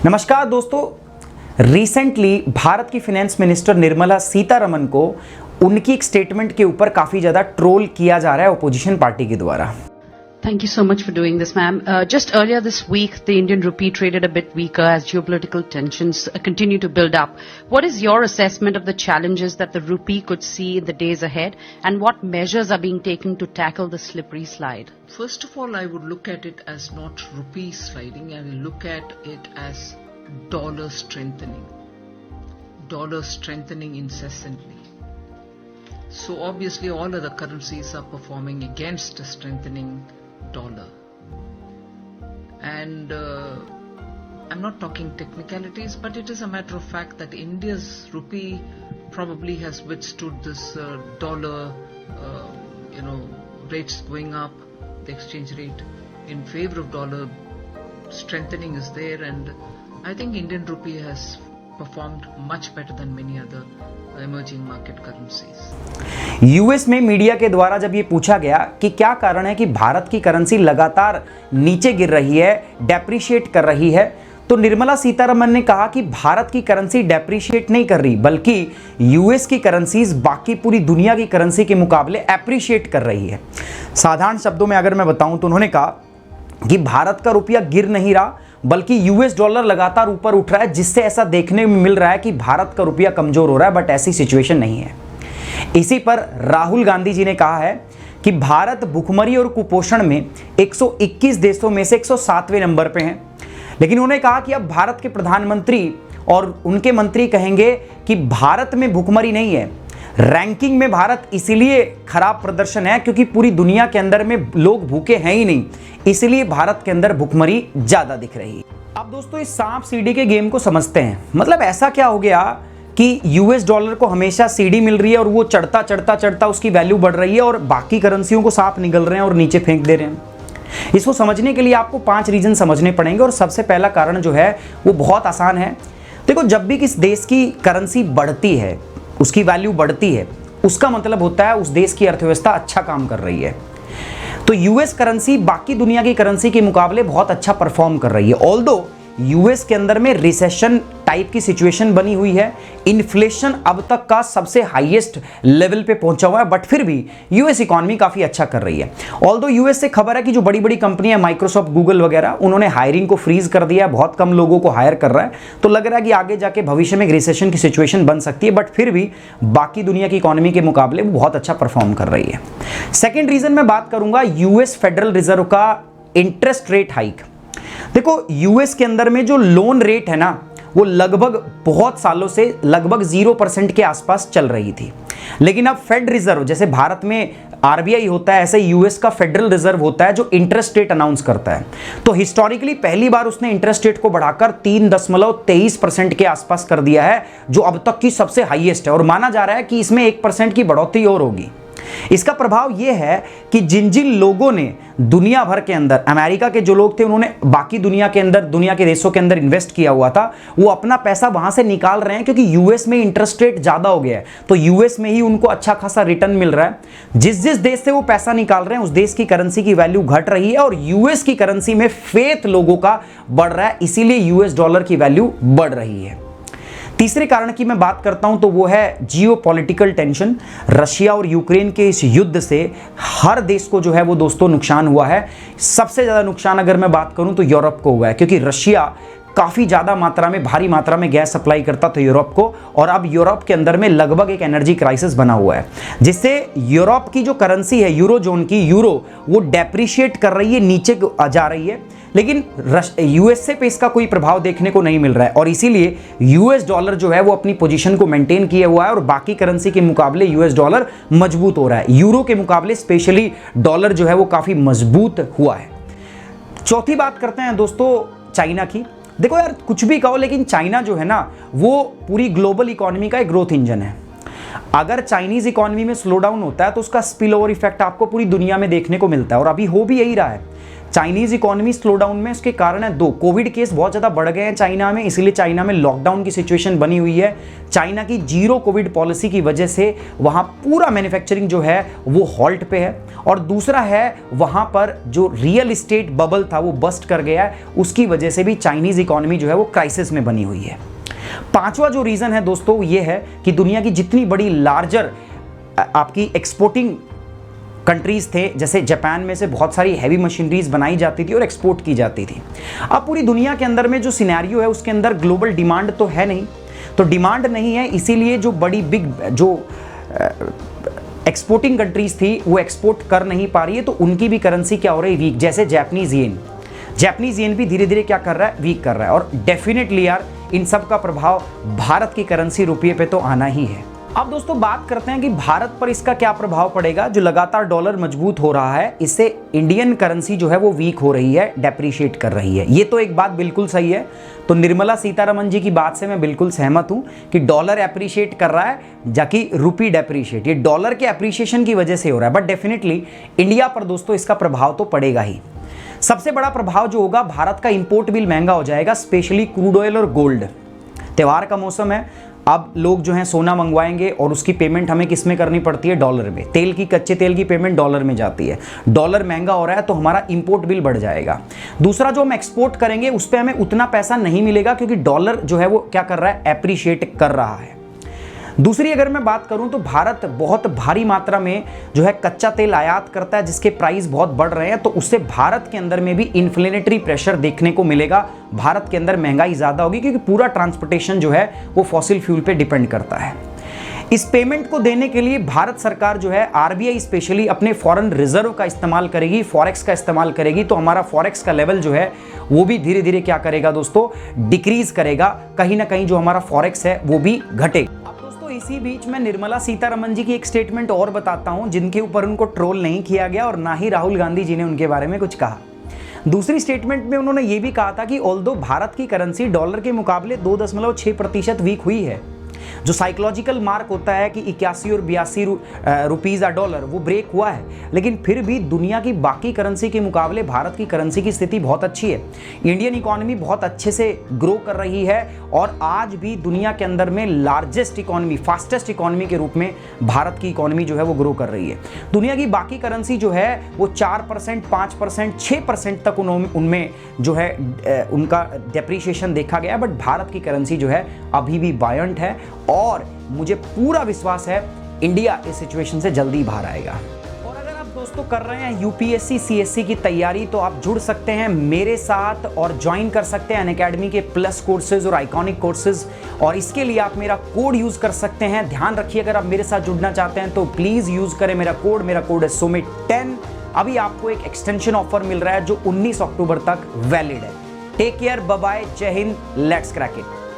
नमस्कार दोस्तों, रिसेंटली भारत की फाइनेंस मिनिस्टर निर्मला सीतारमण को उनकी एक स्टेटमेंट के ऊपर काफी ज्यादा ट्रोल किया जा रहा है ओपोजिशन पार्टी के द्वारा। Thank you so much for doing this, ma'am. Just earlier this week, the Indian rupee traded a bit weaker as geopolitical tensions continue to build up. What is your assessment of the challenges that the rupee could see in the days ahead, and what measures are being taken to tackle the slippery slide? First of all, I would look at it as not rupee sliding. I will look at it as dollar strengthening. Dollar strengthening incessantly. So obviously all other currencies are performing against a strengthening dollar. And I'm not talking technicalities, but it is a matter of fact that India's rupee probably has withstood this dollar, rates going up, the exchange rate in favor of dollar strengthening is there, and I think Indian rupee has performed much better than many other emerging market currencies. US में media के द्वारा जब ये पूछा गया कि क्या कारण है कि भारत की करेंसी लगातार नीचे गिर रही है, डेप्रिशिएट कर रही है, तो निर्मला सीतारमण ने कहा कि भारत की करेंसी डेप्रिशिएट नहीं कर रही, बल्कि यूएस की करेंसीज बाकी पूरी दुनिया की करेंसी के मुकाबले एप्रिशिएट कर रही है। साधारण शब्दों में अगर मैं बताऊं तो उन्होंने कहा कि भारत का रुपया गिर नहीं रहा, बल्कि यूएस डॉलर लगातार ऊपर उठ रहा है, जिससे ऐसा देखने में मिल रहा है कि भारत का रुपया कमजोर हो रहा है, बट ऐसी सिचुएशन नहीं है। इसी पर राहुल गांधी जी ने कहा है कि भारत भुखमरी और कुपोषण में 121 देशों में से 107वें नंबर पे हैं। लेकिन उन्होंने कहा कि अब भारत के प्रधानमंत्री और उनके मंत्री कहेंगे कि भारत में भुखमरी नहीं है, रैंकिंग में भारत इसीलिए खराब प्रदर्शन है क्योंकि पूरी दुनिया के अंदर में लोग भूखे हैं ही नहीं, इसलिए भारत के अंदर भुखमरी ज्यादा दिख रही है। अब दोस्तों इस सांप सीढ़ी के गेम को समझते हैं। मतलब ऐसा क्या हो गया कि यूएस डॉलर को हमेशा सीढ़ी मिल रही है और वो चढ़ता चढ़ता चढ़ता उसकी वैल्यू बढ़ रही है और बाकी करेंसियों को सांप निगल रहे हैं और नीचे फेंक दे रहे हैं। इसको समझने के लिए आपको 5 रीजन समझने पड़ेंगे और सबसे पहला कारण जो है वो बहुत आसान है। देखो, जब भी किस देश की करेंसी बढ़ती है, उसकी वैल्यू बढ़ती है, उसका मतलब होता है उस देश की अर्थव्यवस्था अच्छा काम कर रही है। तो यूएस करेंसी बाकी दुनिया की करेंसी के मुकाबले बहुत अच्छा परफॉर्म कर रही है। ऑल्दो यूएस के अंदर में रिसेशन टाइप की सिचुएशन बनी हुई है, इन्फ्लेशन अब तक का सबसे हाईएस्ट लेवल पे पहुंचा हुआ है, बट फिर भी यूएस इकोनॉमी काफी अच्छा कर रही है। ऑल्दो यूएस से खबर है कि जो बड़ी बड़ी कंपनियां माइक्रोसॉफ्ट, गूगल वगैरह, उन्होंने हायरिंग को फ्रीज कर दिया, बहुत कम लोगों को हायर कर रहा है। तो लग रहा है कि आगे जाके भविष्य में एक रिसेशन की सिचुएशन बन सकती है, बट फिर भी बाकी दुनिया की इकोनॉमी के मुकाबले वो बहुत अच्छा परफॉर्म कर रही है। सेकेंड रीजन मैं बात करूंगा यूएस फेडरल रिजर्व का इंटरेस्ट रेट हाइक। देखो, यूएस के अंदर में जो लोन रेट है ना, वो लगभग बहुत सालों से लगभग 0% के आसपास चल रही थी। लेकिन अब फेड रिजर्व, जैसे भारत में आरबीआई होता है, ऐसे यूएस का फेडरल रिजर्व होता है जो इंटरेस्ट रेट अनाउंस करता है। तो हिस्टोरिकली पहली बार उसने इंटरेस्ट रेट को बढ़ाकर 3.23% के आसपास कर दिया है, जो अब तक की सबसे हाईएस्ट है, और माना जा रहा है कि इसमें 1% की बढ़ोतरी और होगी। इसका प्रभाव यह है कि जिन जिन लोगों ने दुनिया भर के अंदर, अमेरिका के जो लोग थे, उन्होंने बाकी दुनिया के अंदर, दुनिया के देशों के अंदर इन्वेस्ट किया हुआ था, वो अपना पैसा वहां से निकाल रहे हैं क्योंकि यूएस में इंटरेस्ट रेट ज्यादा हो गया है। तो यूएस में ही उनको अच्छा खासा रिटर्न मिल रहा है। जिस जिस देश से वो पैसा निकाल रहे हैं उस देश की करेंसी की वैल्यू घट रही है और यूएस की करेंसी में फेथ लोगों का बढ़ रहा है, इसीलिए यूएस डॉलर की वैल्यू बढ़ रही है। तीसरे कारण की मैं बात करता हूं तो वो है जियोपॉलिटिकल टेंशन। रशिया और यूक्रेन के इस युद्ध से हर देश को जो है वो दोस्तों नुकसान हुआ है। सबसे ज्यादा नुकसान अगर मैं बात करूं तो यूरोप को हुआ है, क्योंकि रशिया काफी ज्यादा मात्रा में, भारी मात्रा में गैस सप्लाई करता था यूरोप को, और अब यूरोप के अंदर में लगभग एक एनर्जी क्राइसिस बना हुआ है, जिससे यूरोप की जो करेंसी है यूरो जोन की, यूरो, वो डेप्रिशिएट कर रही है, नीचे जा रही है। लेकिन यूएसए पे इसका कोई प्रभाव देखने को नहीं मिल रहा है, और इसीलिए यूएस डॉलर जो है वो अपनी पोजीशन को मेंटेन किए हुआ है और बाकी करेंसी के मुकाबले यूएस डॉलर मजबूत हो रहा है। यूरो के मुकाबले स्पेशली डॉलर जो है वो काफी मजबूत हुआ है। चौथी बात करते हैं दोस्तों चाइना की। देखो यार, कुछ भी कहो, लेकिन चाइना जो है ना, वो पूरी ग्लोबल इकोनॉमी का एक ग्रोथ इंजन है। अगर चाइनीज इकोनॉमी में स्लो डाउन होता है तो उसका स्पिल ओवर इफेक्ट आपको पूरी दुनिया में देखने को मिलता है, और अभी हो भी यही रहा है। चाइनीज इकोनॉमी स्लो डाउन में उसके कारण है दो, कोविड केस बहुत ज़्यादा बढ़ गए हैं चाइना में, इसलिए चाइना में लॉकडाउन की सिचुएशन बनी हुई है। चाइना की जीरो कोविड पॉलिसी की वजह से वहाँ पूरा मैन्युफैक्चरिंग जो है वो हॉल्ट पे है। और दूसरा है वहाँ पर जो रियल इस्टेट बबल था वो बस्ट कर गया है, उसकी वजह से भी चाइनीज इकोनॉमी जो है वो क्राइसिस में बनी हुई है। पांचवा जो रीज़न है दोस्तों ये है कि दुनिया की जितनी बड़ी लार्जर आपकी एक्सपोर्टिंग कंट्रीज थे, जैसे जापान में से बहुत सारी हैवी मशीनरीज बनाई जाती थी और एक्सपोर्ट की जाती थी। अब पूरी दुनिया के अंदर में जो सिनेरियो है उसके अंदर ग्लोबल डिमांड तो है नहीं, तो डिमांड नहीं है, इसीलिए जो बड़ी बिग जो एक्सपोर्टिंग कंट्रीज थी वो एक्सपोर्ट कर नहीं पा रही है, तो उनकी भी करेंसी क्या हो रही है, वीक। जैसे जापानीज येन भी धीरे धीरे क्या कर रहा है, वीक कर रहा है। और डेफिनेटली यार इन सब का प्रभाव भारत की करेंसी रुपये पे तो आना ही है। अब दोस्तों बात करते हैं कि भारत पर इसका क्या प्रभाव पड़ेगा। जो लगातार डॉलर मजबूत हो रहा है, इससे इंडियन करेंसी जो है वो वीक हो रही है, डेप्रिशिएट कर रही है। ये तो एक बात बिल्कुल सही है। तो निर्मला सीतारमण जी की बात से मैं बिल्कुल सहमत हूं कि डॉलर एप्रिशिएट कर रहा है जाकि रुपी डेप्रिशिएट, ये डॉलर के एप्रिशिएशन की वजह से हो रहा है। बट डेफिनेटली इंडिया पर दोस्तों इसका प्रभाव तो पड़ेगा ही। सबसे बड़ा प्रभाव जो होगा, भारत का इंपोर्ट बिल महंगा हो जाएगा, स्पेशली क्रूड ऑयल और गोल्ड। त्योहार का मौसम है, अब लोग जो हैं सोना मंगवाएंगे और उसकी पेमेंट हमें किस में करनी पड़ती है, डॉलर में। तेल की, कच्चे तेल की पेमेंट डॉलर में जाती है। डॉलर महंगा हो रहा है तो हमारा इंपोर्ट बिल बढ़ जाएगा। दूसरा, जो हम एक्सपोर्ट करेंगे उस पर हमें उतना पैसा नहीं मिलेगा क्योंकि डॉलर जो है वो क्या कर रहा है, एप्रिशिएट कर रहा है। दूसरी अगर मैं बात करूं तो भारत बहुत भारी मात्रा में जो है कच्चा तेल आयात करता है, जिसके प्राइस बहुत बढ़ रहे हैं, तो उससे भारत के अंदर में भी इन्फ्लेनेटरी प्रेशर देखने को मिलेगा। भारत के अंदर महंगाई ज़्यादा होगी क्योंकि पूरा ट्रांसपोर्टेशन जो है वो फॉसिल फ्यूल पे डिपेंड करता है। इस पेमेंट को देने के लिए भारत सरकार जो है, आरबीआई स्पेशली अपने फॉरेन रिजर्व का इस्तेमाल करेगी, फॉरेक्स का इस्तेमाल करेगी। तो हमारा फॉरेक्स का लेवल जो है वो भी धीरे धीरे क्या करेगा दोस्तों, डिक्रीज करेगा। कहीं ना कहीं जो हमारा फॉरेक्स है वो भी घटेगा। तो इसी बीच में निर्मला सीतारमण जी की एक स्टेटमेंट और बताता हूं, जिनके ऊपर उनको ट्रोल नहीं किया गया और ना ही राहुल गांधी जी ने उनके बारे में कुछ कहा। दूसरी स्टेटमेंट में उन्होंने ये भी कहा था कि ऑल्दो भारत की करेंसी डॉलर के मुकाबले 2.6% वीक हुई है, जो साइकोलॉजिकल मार्क होता है कि 81 और 82 रुपीज आ डॉलर, वो ब्रेक हुआ है, लेकिन फिर भी दुनिया की बाकी करेंसी के मुकाबले भारत की करेंसी की स्थिति बहुत अच्छी है। इंडियन इकोनॉमी बहुत अच्छे से ग्रो कर रही है और आज भी दुनिया के अंदर में लार्जेस्ट इकोनॉमी, फास्टेस्ट इकोनॉमी के रूप में भारत की इकोनॉमी जो है वो ग्रो कर रही है। दुनिया की बाकी करेंसी जो है वो 4%, 5%, 6% तक उनमें जो है उनका डेप्रिशिएशन देखा गया, बट भारत की करेंसी जो है अभी भी बायंट है और मुझे पूरा विश्वास है इंडिया इस सिचुएशन से जल्दी बाहर आएगा। और अगर आप दोस्तों कर रहे हैं यूपीएससी सीएससी की तैयारी, तो आप जुड़ सकते हैं मेरे साथ और ज्वाइन कर सकते हैं अनअकैडमी के प्लस कोर्सेज और आइकॉनिक कोर्सेज, और इसके लिए आप मेरा कोड यूज कर सकते हैं। ध्यान रखिए, अगर आप मेरे साथ जुड़ना चाहते हैं तो प्लीज यूज करें मेरा कोड है SUMIT10। अभी आपको एक एक्सटेंशन ऑफर मिल रहा है जो 19 अक्टूबर तक वैलिड है। टेक केयर, बाय बाय, जय हिंद, लेट्स क्रैक इट।